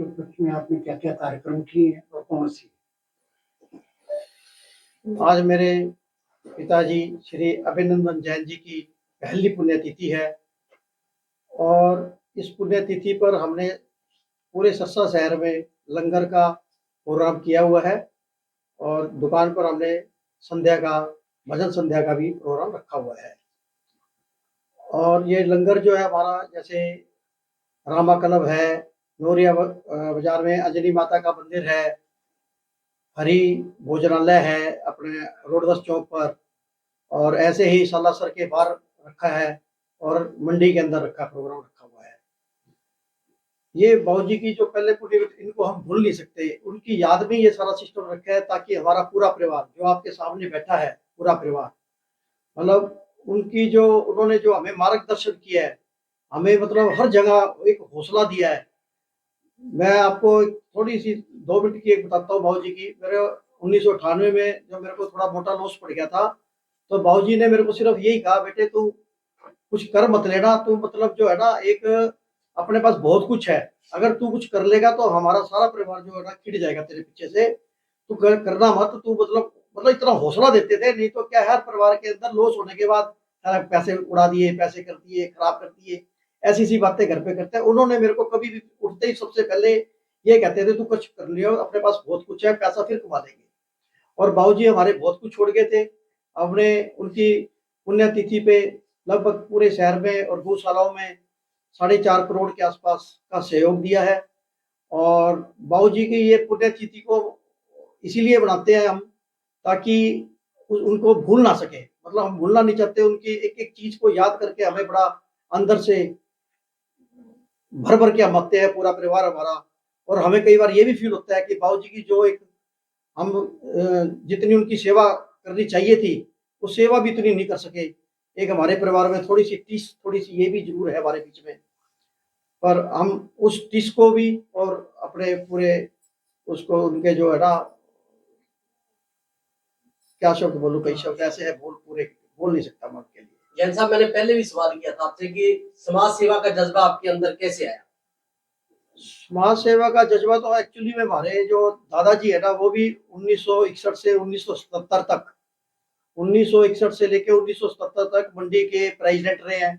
के उपलक्ष्य में आपने क्या-क्या कार्यक्रम किए हैं और कौन सी? आज मेरे पिताजी श्री अभिनंदन जैन जी की पहली पुण्यतिथि है और इस पुण्यतिथि पर हमने पूरे सरसा शहर में लंगर का प्रोग्राम किया हुआ है और दुकान पर हमने संध्या का भजन संध्या का भी प्रोग्राम रखा हुआ है। और ये लंगर जो है हमारा, जैसे रामा क्लब है, नोरिया बाजार में अंजनी माता का मंदिर है, हरि भोजनालय है अपने रोडदस चौक पर, और ऐसे ही सालासर के बाहर रखा है और मंडी के अंदर रखा प्रोग्राम रखा हुआ है। ये बाबूजी की जो पहले पूरी, इनको हम भूल नहीं सकते, उनकी याद में ये सारा सिस्टम रखा है ताकि हमारा पूरा परिवार जो आपके सामने बैठा है, पूरा परिवार, मतलब उनकी जो उन्होंने जो हमें मार्गदर्शन किया है, हमें मतलब हर जगह एक हौसला दिया है। मैं आपको थोड़ी सी 2 मिनट की एक बताता हूँ बाबूजी की। मेरे 1998 में जब मेरे को थोड़ा मोटा लॉस पड़ गया था, तो बाबूजी ने मेरे को सिर्फ यही कहा, बेटे तू कुछ कर मत लेना, तू मतलब जो है ना, एक अपने पास बहुत कुछ है, अगर तू कुछ कर लेगा तो हमारा सारा परिवार जो है ना खिड़ जाएगा तेरे पीछे से, तू करना मत। तू मतलब इतना हौसला देते थे, नहीं तो क्या है, हर परिवार के अंदर लॉस होने के बाद पैसे उड़ा दिए, पैसे कर दिए, खराब कर दिए, ऐसी सी बातें घर पे करते हैं। उन्होंने मेरे को कभी भी उठते ही सबसे पहले ये कहते थे, तू कुछ कर लियो, अपने पास बहुत कुछ है, पैसा फिर कमा लेंगे। और बाबूजी हमारे बहुत कुछ छोड़ गए थे। हमने उनकी पुण्यतिथि पे लगभग पूरे शहर में और गौशालाओं में 4.5 करोड़ के आसपास का सहयोग दिया है। और बाबूजी की ये पुण्यतिथि को इसीलिए बनाते हैं हम, ताकि उनको भूल ना सके, मतलब हम भूलना नहीं चाहते, उनकी एक एक चीज को याद करके हमें बड़ा अंदर से भर भर के हम आते हैं, पूरा परिवार हमारा। और हमें कई बार ये भी फील होता है कि बाबूजी की जो एक हम जितनी उनकी सेवा करनी चाहिए थी, वो सेवा भी इतनी नहीं कर सके। एक हमारे परिवार में थोड़ी सी टीस, थोड़ी सी ये भी जरूर है हमारे बीच में, पर हम उस टीस को भी और अपने पूरे उसको, उनके जो है ना, क्या शब्द बोलूं, कई शब्द ऐसे है, पूरे बोल नहीं सकता मैं उनके लिए। जैन साहब, मैंने पहले भी सवाल किया था आपसे कि समाज सेवा का जज्बा आपके अंदर कैसे आया? समाज सेवा का जज्बा तो एक्चुअली में हमारे जो दादाजी है ना, वो भी 1961 से 1977 तक, 1961 से लेके 1977 तक मंडी के प्रेसिडेंट रहे हैं।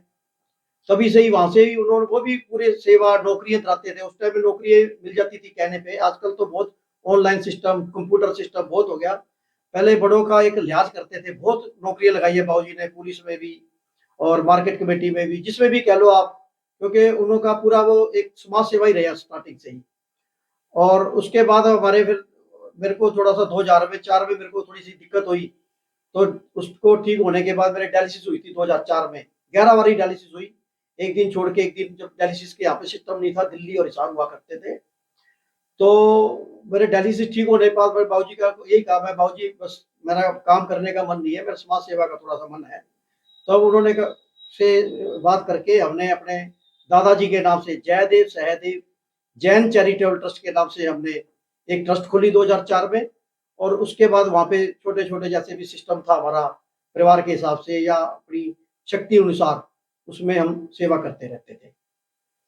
तभी से ही वहां से ही उन्होंने, वो भी पूरे सेवा नौकरियां कराते थे। उस टाइम में नौकरियां मिल जाती थी कहने पे, आजकल तो बहुत ऑनलाइन सिस्टम, कंप्यूटर सिस्टम बहुत हो गया। पहले बड़ों का एक लिहाज करते थे, बहुत नौकरियां लगाई है बाबूजी ने, पुलिस में भी और मार्केट कमेटी में भी, जिसमें भी कह लो आप, क्योंकि उनका पूरा वो एक समाज सेवा ही रहा स्टार्टिंग से ही। और उसके बाद हमारे फिर मेरे को थोड़ा सा 2004 में मेरे को थोड़ी सी दिक्कत हुई, तो उसको ठीक होने के बाद मेरी डायलिसिस हुई थी 2004 में, 11 बारी डायलिसिस हुई, एक दिन छोड़ के एक दिन, जब डायलिसिस के यहाँ पे सिस्टम नहीं था, दिल्ली और हिसार हुआ करते थे। तो मेरे डायलिसिस ठीक होने के बाद मेरे बाबूजी का यही कहा, मैं बाबूजी बस मेरा काम करने का मन नहीं है, मेरा समाज सेवा का थोड़ा सा मन है। तब उन्होंने से बात करके हमने अपने दादाजी के नाम से जयदेव सहदेव जैन चैरिटेबल ट्रस्ट के नाम से हमने एक ट्रस्ट खोली 2004 में। और उसके बाद वहां पे छोटे छोटे जैसे भी सिस्टम था हमारा परिवार के हिसाब से या अपनी शक्ति अनुसार, उसमें हम सेवा करते रहते थे।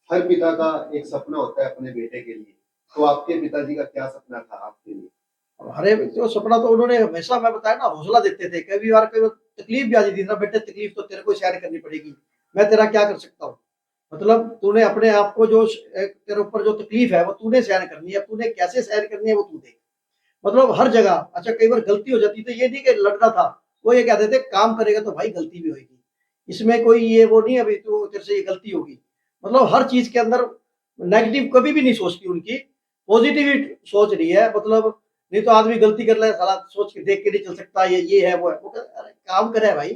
हर पिता का एक सपना होता है अपने बेटे के लिए, तो आपके पिताजी का क्या सपना था आपके लिए? हमारे जो सपना तो उन्होंने हमेशा, मैं बताया ना, हौसला देते थे। कई बार कोई तकलीफ भी आ जाती थी ना, बेटे तकलीफ तो तेरे को शेयर करनी पड़ेगी, मैं तेरा क्या कर सकता हूँ, मतलब तूने अपने आप को जो तेरे ऊपर जो तकलीफ है वो तूने सहन करनी है, तूने कैसे सहन करनी है वो तू देख। मतलब हर जगह, अच्छा कई बार गलती हो जाती थी, ये नहीं कि लड़ना था, वो ये कहते थे काम करेगा तो भाई गलती भी होगी, इसमें कोई ये वो नहीं अभी तो तेरे से ये गलती होगी। मतलब हर चीज के अंदर नेगेटिव कभी भी नहीं सोचती उनकी, पॉजिटिव सोच रही है। मतलब नहीं तो आदमी गलती कर ले, साला सोच के देख के नहीं चल सकता, ये है वो है, वो अरे काम करे भाई,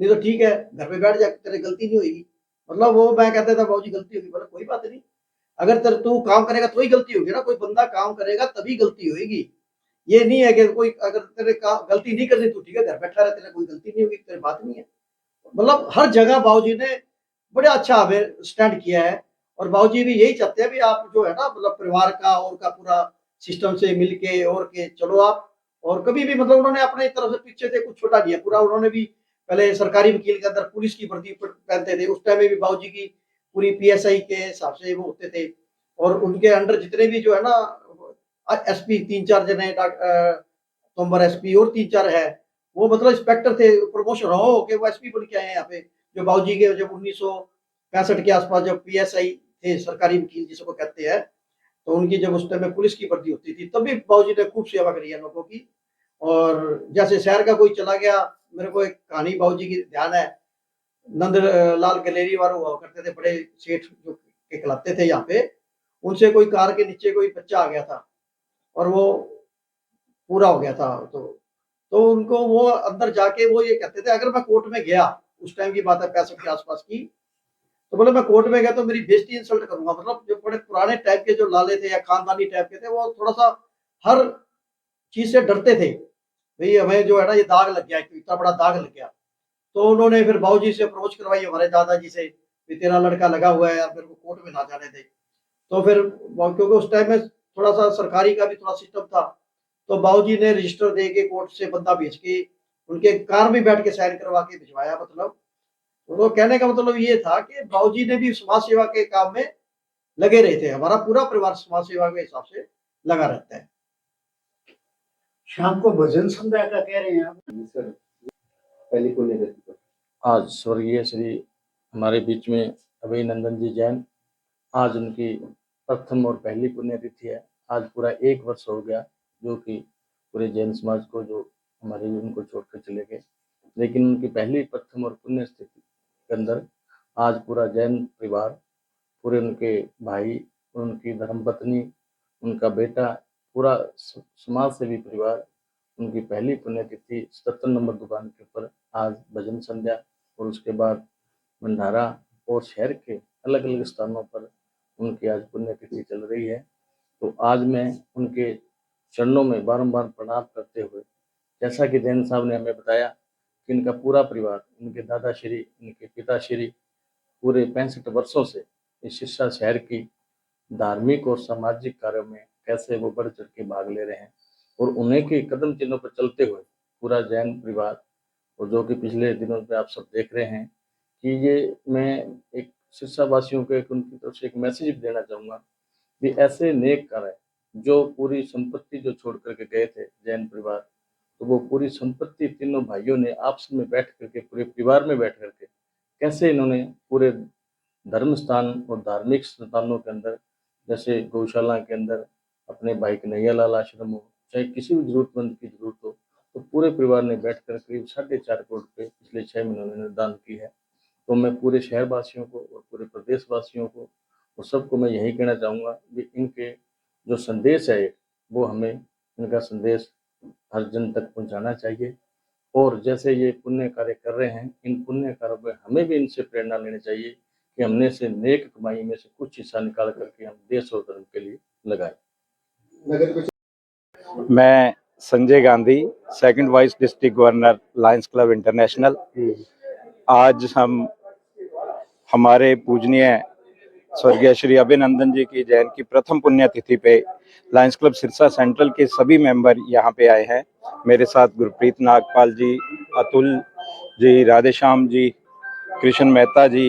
नहीं तो ठीक है घर पे बैठ जा, तेरे गलती नहीं होगी। मतलब वो मैं कहता था बाबूजी गलती होगी, बोला कोई बात नहीं, अगर तेरे तू काम करेगा तो ही गलती होगी ना, कोई बंदा काम करेगा तभी गलती होगी। ये नहीं है कि कोई अगर तेरे गलती नहीं करनी, तू ठीक है घर बैठा रहे, तेरे कोई गलती नहीं होगी, तेरी बात नहीं है। मतलब हर जगह बाबूजी ने बड़ा अच्छा हमें स्टैंड किया है। और बाबूजी भी यही चाहते हैं भी आप जो है ना, मतलब परिवार का और का पूरा सिस्टम से मिलके और के चलो आप। और कभी भी मतलब उन्होंने अपने तरफ से पीछे से कुछ छोटा नहीं है, पूरा उन्होंने भी पहले सरकारी वकील के अंदर पुलिस की वर्दी पहनते थे, उस टाइम में भी बाबूजी की पूरी पीएसआई के हिसाब से वो होते थे। और उनके अंडर जितने भी जो है ना एसपी 3-4 जने, तोमर एसपी और 3-4 है, वो मतलब इंस्पेक्टर थे, प्रमोशन हो के वो एसपी बन के आए हैं यहाँ पे। जो बाबूजी के जब 1965 के आसपास जब पीएसआई थे, सरकारी वकील जिसको कहते हैं, तो उनकी जब उस टाइम में पुलिस की भर्ती होती थी, तब भी बाबूजी ने खूब सेवा करी है लोगों की। और जैसे शहर का कोई चला गया, मेरे को एक कहानी बाबूजी की ध्यान है, नंद लाल गलेरी वाले हुआ करते थे, बड़े सेठ जो के कहलाते थे यहाँ पे, उनसे कोई कार के नीचे कोई बच्चा आ गया था और वो पूरा हो गया था, तो उनको वो अंदर जाके वो ये कहते थे, अगर मैं कोर्ट में गया, उस टाइम की बात है 65 के आसपास की, तो बोले मैं कोर्ट में गया तो मेरी बेइज्जती इंसल्ट करूंगा। मतलब जो बड़े पुराने टाइप के जो लाले थे या खानदानी टाइप के थे, वो थोड़ा सा हर चीज से डरते थे, भाई हमें जो है ना ये दाग लग गया, इतना बड़ा दाग लग गया। तो उन्होंने फिर बाबूजी से अप्रोच करवाई, हमारे दादाजी से, कि तेरा लड़का लगा हुआ है यार, मेरे को कोर्ट में ना जाने दे। तो फिर क्योंकि उस टाइम में थोड़ा सा सरकारी का भी थोड़ा सिस्टम था, तो बाबूजी ने रजिस्टर दे के कोर्ट से बंदा भेज के उनके कार में बैठ के साइन करवा के भिजवाया। मतलब तो कहने का मतलब ये था कि बाबूजी ने भी समाज सेवा के काम में लगे रहे थे। हमारा पूरा परिवार समाज सेवा के हिसाब से लगा रहता है। शाम को भजन संध्या का कह रहे हैं आप। सर, पहली पुण्यतिथि पर आज स्वर्गीय श्री हमारे बीच में अभिनंदन जी जैन, आज उनकी प्रथम और पहली पुण्यतिथि है। आज पूरा 1 वर्ष हो गया जो कि पूरे जैन समाज को, जो हमारे उनको छोड़कर चले गए, लेकिन उनकी पहली प्रथम और पुण्य स्थिति के अंदर आज पूरा जैन परिवार, पूरे उनके भाई, उनकी धर्मपत्नी, उनका बेटा, पूरा समाज सेवी परिवार, उनकी पहली पुण्यतिथि 77 नंबर दुकान के ऊपर आज भजन संध्या और उसके बाद भंडारा और शहर के अलग अलग स्थानों पर उनकी आज पुण्यतिथि चल रही है। तो आज मैं उनके चरणों में बारंबार प्रणाम करते हुए, जैसा कि जैन साहब ने हमें बताया कि इनका पूरा परिवार, इनके दादाश्री, इनके पिताश्री पूरे 65 वर्षों से इस सिरसा शहर की धार्मिक और सामाजिक कार्यों में कैसे वो बढ़ चढ़ के भाग ले रहे हैं, और उन्हीं के कदम चिन्हों पर चलते हुए पूरा जैन परिवार, और जो कि पिछले दिनों में आप सब देख रहे हैं कि ये मैं एक सिरसा वासियों को एक उनकी तरफ से एक मैसेज देना चाहूँगा कि ऐसे नेक कार्य जो पूरी संपत्ति जो छोड़ करके गए थे जैन परिवार, तो वो पूरी संपत्ति तीनों भाइयों ने आपस में बैठ करके, पूरे परिवार में बैठ करके कैसे इन्होंने पूरे धर्म स्थान और धार्मिक स्थानों के अंदर, जैसे गौशाला के अंदर अपने भाई कन्हैया लाल आश्रम हो, चाहे किसी भी जरूरतमंद की जरूरत हो, तो पूरे परिवार ने बैठकर करीब 4.5 करोड़ रुपये पिछले 6 महीनों में दान की है। तो मैं पूरे शहर वासियों को और पूरे प्रदेश वासियों को और सबको मैं यही कहना चाहूँगा कि इनके जो संदेश है वो हमें, इनका संदेश हर जन तक पहुँचाना चाहिए। और जैसे ये पुण्य कार्य कर रहे हैं, इन पुण्य कार्यों में हमें भी इनसे प्रेरणा लेनी चाहिए कि हमने से नेक कमाई में से कुछ हिस्सा निकाल करके हम देश और धर्म के लिए लगाएं। नगर परिषद मैं Sanjay Gandhi, 2nd vice district governor, Lions club international. आज हम हमारे पूजनीय स्वर्गीय श्री अभिनंदन जी की जैन की प्रथम पुण्यतिथि पे लायंस क्लब सिरसा सेंट्रल के सभी मेंबर यहाँ पे आए हैं। मेरे साथ गुरप्रीत नागपाल जी, अतुल जी, राधेश्याम जी, कृष्ण मेहता जी,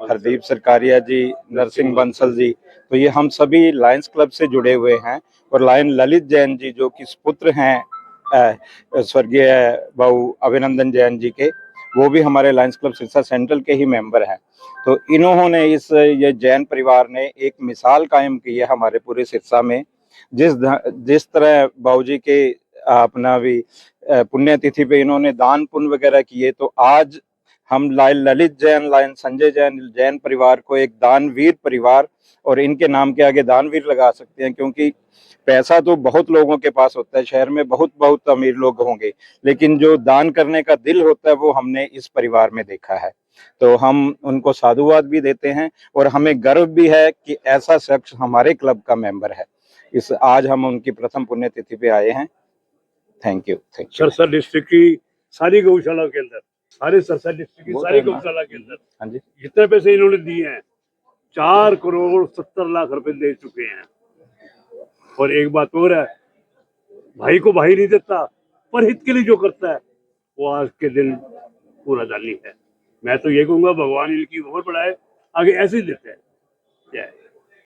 हरदीप सरकारिया जी, नरसिंह बंसल जी, तो ये हम सभी लायंस क्लब से जुड़े हुए हैं। और लायन ललित जैन जी जो कि सुपुत्र हैं स्वर्गीय बाबू अभिनंदन जैन जी के, वो भी हमारे लायंस क्लब सिरसा सेंट्रल के ही मेंबर हैं। तो इन्होंने ये जैन परिवार ने एक मिसाल कायम की है हमारे पूरे सिरसा में। जिस तरह बाबूजी के अपना भी पुण्यतिथि पे इन्होंने दान पुण्य वगैरह किए, तो आज हम ललित जैन, लायन संजय जैन जैन परिवार को एक दानवीर परिवार, और इनके नाम के आगे दानवीर लगा सकते हैं, क्योंकि पैसा तो बहुत लोगों के पास होता है, शहर में बहुत बहुत अमीर लोग होंगे, लेकिन जो दान करने का दिल होता है वो हमने इस परिवार में देखा है। तो हम उनको साधुवाद भी देते हैं और हमें गर्व भी है कि ऐसा शख्स हमारे क्लब का मेंबर है। आज हम उनकी प्रथम पुण्यतिथि पे आए हैं। Thank you. सिरसा डिस्ट्रिक्ट की सारी गौशाला के अंदर, सारे सिरसा डिस्ट्रिक्ट की सारी गौशाला के अंदर हाँ जी, जितने पैसे इन्होंने दिए हैं 4 करोड़ 70 लाख रुपए दे चुके हैं। और एक बात और है, भाई को भाई नहीं देता, पर हित के लिए जो करता है वो आज के दिन पूरा दानी है। मैं तो ये कहूंगा भगवान इनकी उम्र बढ़ाए, आगे ऐसे ही देते हैं। जय